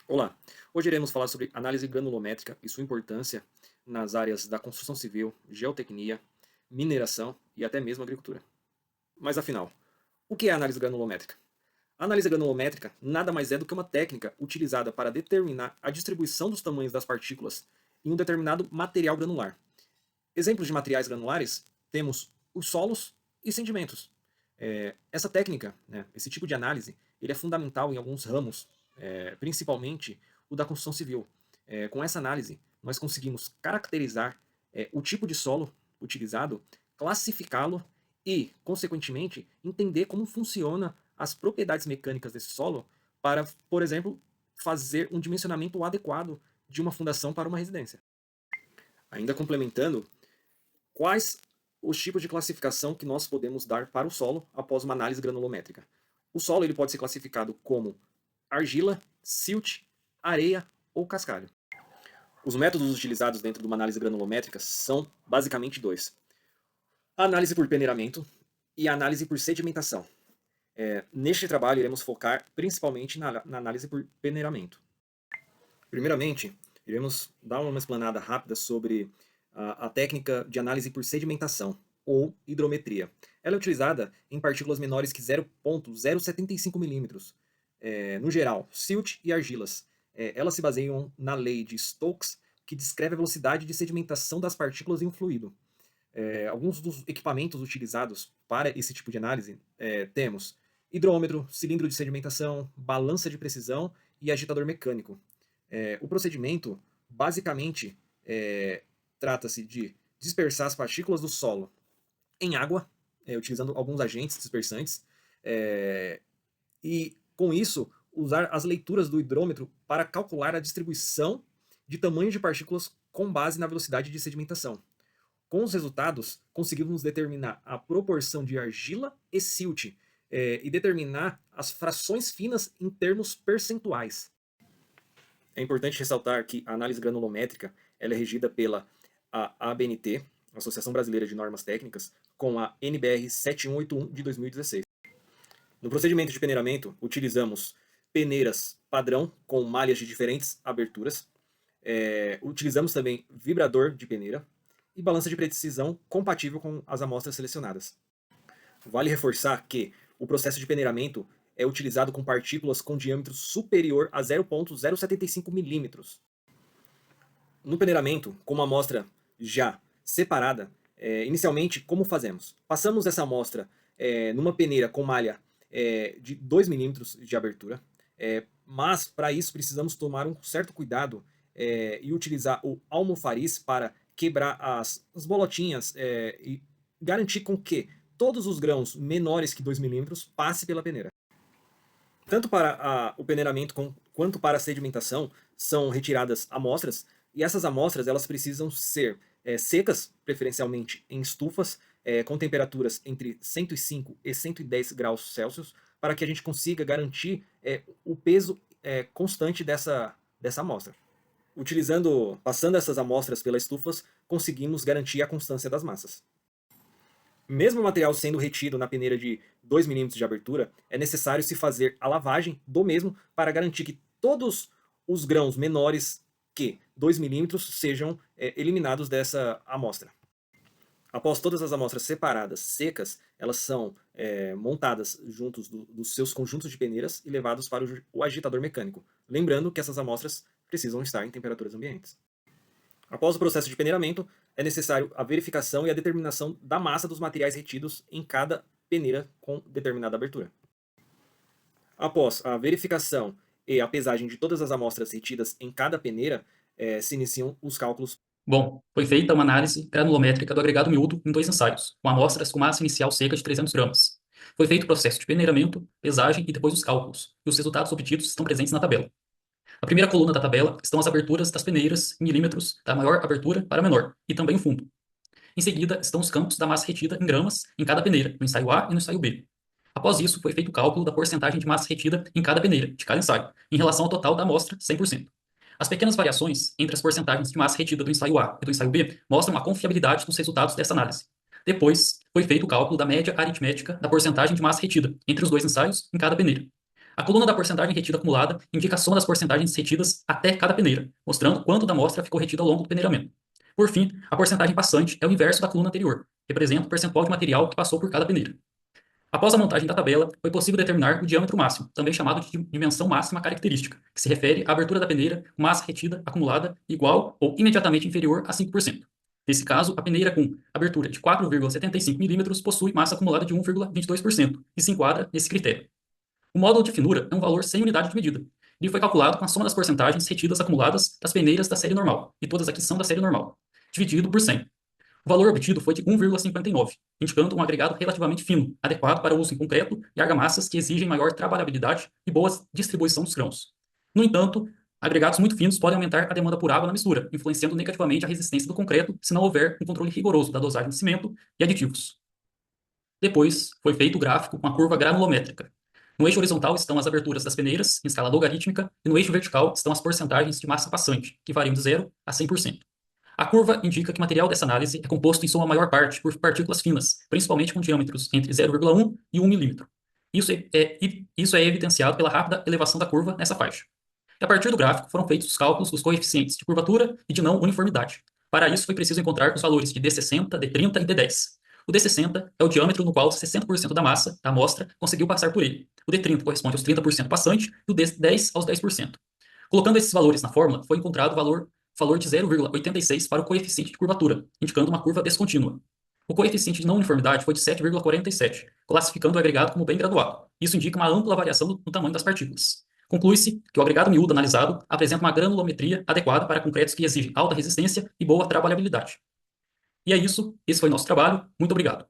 Olá, hoje iremos falar sobre análise granulométrica e sua importância nas áreas da construção civil, geotecnia, mineração e até mesmo agricultura. Mas afinal, o que é análise granulométrica? A análise granulométrica nada mais é do que uma técnica utilizada para determinar a distribuição dos tamanhos das partículas em um determinado material granular. Exemplos de materiais granulares temos os solos e sedimentos. Essa técnica, né, esse tipo de análise, ele é fundamental em alguns ramos, principalmente o da construção civil. Com essa análise, nós conseguimos caracterizar o tipo de solo utilizado, classificá-lo e, consequentemente, entender como funciona as propriedades mecânicas desse solo para, por exemplo, fazer um dimensionamento adequado de uma fundação para uma residência. Ainda complementando, quais os tipos de classificação que nós podemos dar para o solo após uma análise granulométrica? O solo ele pode ser classificado como argila, silt, areia ou cascalho. Os métodos utilizados dentro de uma análise granulométrica são basicamente dois: a análise por peneiramento e a análise por sedimentação. Neste trabalho, iremos focar principalmente na análise por peneiramento. Primeiramente, iremos dar uma explanada rápida sobre a técnica de análise por sedimentação, ou hidrometria. Ela é utilizada em partículas menores que 0,075 milímetros, no geral, silt e argilas. Elas se baseiam na lei de Stokes, que descreve a velocidade de sedimentação das partículas em um fluido. Alguns dos equipamentos utilizados para esse tipo de análise temos hidrômetro, cilindro de sedimentação, balança de precisão e agitador mecânico. O procedimento, basicamente, trata-se de dispersar as partículas do solo em água, utilizando alguns agentes dispersantes, e, com isso, usar as leituras do hidrômetro para calcular a distribuição de tamanho de partículas com base na velocidade de sedimentação. Com os resultados, conseguimos determinar a proporção de argila e silt, e determinar as frações finas em termos percentuais. É importante ressaltar que a análise granulométrica ela é regida pela ABNT, Associação Brasileira de Normas Técnicas, com a NBR 7181 de 2016. No procedimento de peneiramento, utilizamos peneiras padrão com malhas de diferentes aberturas. Utilizamos também vibrador de peneira e balança de precisão compatível com as amostras selecionadas. Vale reforçar que o processo de peneiramento é utilizado com partículas com diâmetro superior a 0,075 milímetros. No peneiramento, com uma amostra já separada, inicialmente, como fazemos? Passamos essa amostra numa peneira com malha de 2 milímetros de abertura, mas para isso precisamos tomar um certo cuidado e utilizar o almofariz para quebrar as bolotinhas e garantir com que todos os grãos menores que 2 milímetros passem pela peneira. Tanto para o peneiramento quanto para a sedimentação são retiradas amostras, e essas amostras elas precisam ser secas, preferencialmente em estufas, com temperaturas entre 105 e 110 graus Celsius, para que a gente consiga garantir o peso constante dessa amostra. Passando essas amostras pelas estufas, conseguimos garantir a constância das massas. Mesmo o material sendo retido na peneira de 2 milímetros de abertura, é necessário se fazer a lavagem do mesmo para garantir que todos os grãos menores que 2 milímetros sejam eliminados dessa amostra. Após todas as amostras separadas, secas, elas são montadas juntos dos seus conjuntos de peneiras e levados para o agitador mecânico. Lembrando que essas amostras precisam estar em temperaturas ambientes. Após o processo de peneiramento, é necessário a verificação e a determinação da massa dos materiais retidos em cada peneira com determinada abertura. Após a verificação e a pesagem de todas as amostras retidas em cada peneira, se iniciam os cálculos. Bom, foi feita uma análise granulométrica do agregado miúdo em 2 ensaios, com amostras com massa inicial seca de 300 gramas. Foi feito o processo de peneiramento, pesagem e depois os cálculos, e os resultados obtidos estão presentes na tabela. Na primeira coluna da tabela estão as aberturas das peneiras em milímetros da maior abertura para a menor, e também o fundo. Em seguida estão os campos da massa retida em gramas em cada peneira, no ensaio A e no ensaio B. Após isso, foi feito o cálculo da porcentagem de massa retida em cada peneira, de cada ensaio, em relação ao total da amostra, 100%. As pequenas variações entre as porcentagens de massa retida do ensaio A e do ensaio B mostram a confiabilidade dos resultados dessa análise. Depois, foi feito o cálculo da média aritmética da porcentagem de massa retida entre os dois ensaios em cada peneira. A coluna da porcentagem retida acumulada indica a soma das porcentagens retidas até cada peneira, mostrando quanto da amostra ficou retida ao longo do peneiramento. Por fim, a porcentagem passante é o inverso da coluna anterior, representa o percentual de material que passou por cada peneira. Após a montagem da tabela, foi possível determinar o diâmetro máximo, também chamado de dimensão máxima característica, que se refere à abertura da peneira com massa retida acumulada igual ou imediatamente inferior a 5%. Nesse caso, a peneira com abertura de 4,75 milímetros possui massa acumulada de 1,22% e se enquadra nesse critério. O módulo de finura é um valor sem unidade de medida. Ele foi calculado com a soma das porcentagens retidas acumuladas das peneiras da série normal, e todas aqui são da série normal, dividido por 100. O valor obtido foi de 1,59, indicando um agregado relativamente fino, adequado para uso em concreto e argamassas que exigem maior trabalhabilidade e boa distribuição dos grãos. No entanto, agregados muito finos podem aumentar a demanda por água na mistura, influenciando negativamente a resistência do concreto se não houver um controle rigoroso da dosagem de cimento e aditivos. Depois, foi feito o gráfico com a curva granulométrica. No eixo horizontal estão as aberturas das peneiras, em escala logarítmica, e no eixo vertical estão as porcentagens de massa passante, que variam de 0 a 100%. A curva indica que o material dessa análise é composto em sua maior parte por partículas finas, principalmente com diâmetros entre 0,1 e 1 milímetro. Isso é evidenciado pela rápida elevação da curva nessa faixa. E a partir do gráfico foram feitos os cálculos dos coeficientes de curvatura e de não uniformidade. Para isso foi preciso encontrar os valores de D60, D30 e D10. O D60 é o diâmetro no qual 60% da massa da amostra conseguiu passar por ele. O D30 corresponde aos 30% passante e o D10 aos 10%. Colocando esses valores na fórmula, foi encontrado o valor de 0,86 para o coeficiente de curvatura, indicando uma curva descontínua. O coeficiente de não uniformidade foi de 7,47, classificando o agregado como bem graduado. Isso indica uma ampla variação no tamanho das partículas. Conclui-se que o agregado miúdo analisado apresenta uma granulometria adequada para concretos que exigem alta resistência e boa trabalhabilidade. E é isso, esse foi nosso trabalho. Muito obrigado.